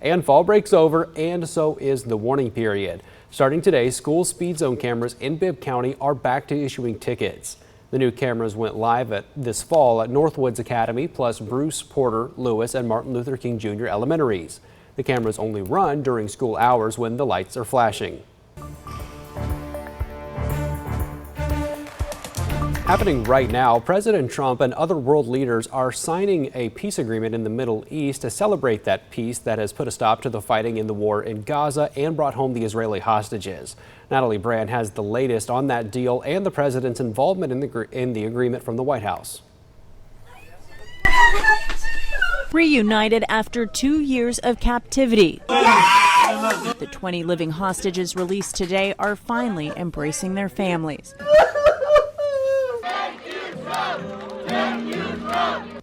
And fall breaks over, and so is the warning period. Starting today, school speed zone cameras in Bibb County are back to issuing tickets. The new cameras went live this fall at Northwoods Academy, plus Bruce, Porter, Lewis, and Martin Luther King Jr. elementaries. The cameras only run during school hours when the lights are flashing. Happening right now, President Trump and other world leaders are signing a peace agreement in the Middle East to celebrate that peace that has put a stop to the fighting in the war in Gaza and brought home the Israeli hostages. Natalie Brand has the latest on that deal and the president's involvement in the agreement from the White House. Reunited after 2 years of captivity. Yes! The 20 living hostages released today are finally embracing their families.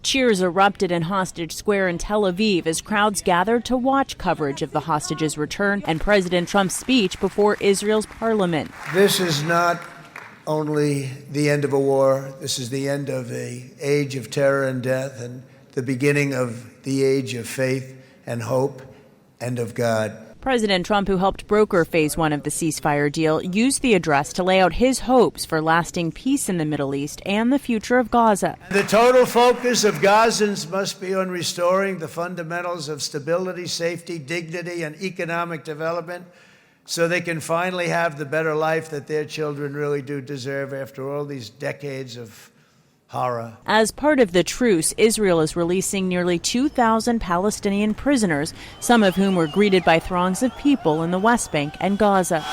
Cheers erupted in Hostage Square in Tel Aviv as crowds gathered to watch coverage of the hostages' return and President Trump's speech before Israel's parliament. This is not only the end of a war, this is the end of an age of terror and death and the beginning of the age of faith and hope and of God. President Trump, who helped broker phase 1 of the ceasefire deal, used the address to lay out his hopes for lasting peace in the Middle East and the future of Gaza. The total focus of Gazans must be on restoring the fundamentals of stability, safety, dignity, and economic development so they can finally have the better life that their children really do deserve after all these decades of horror. As part of the truce, Israel is releasing nearly 2,000 Palestinian prisoners, some of whom were greeted by throngs of people in the West Bank and Gaza.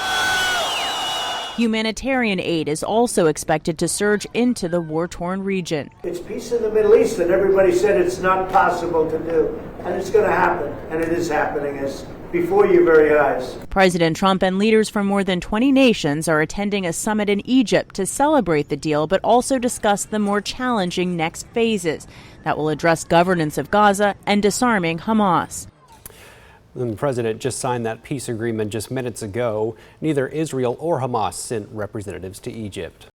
Humanitarian aid is also expected to surge into the war-torn region. It's peace in the Middle East, and everybody said it's not possible to do. And it's going to happen, and it is happening. It's before your very eyes. President Trump and leaders from more than 20 nations are attending a summit in Egypt to celebrate the deal, but also discuss the more challenging next phases that will address governance of Gaza and disarming Hamas. The president just signed that peace agreement just minutes ago. Neither Israel or Hamas sent representatives to Egypt.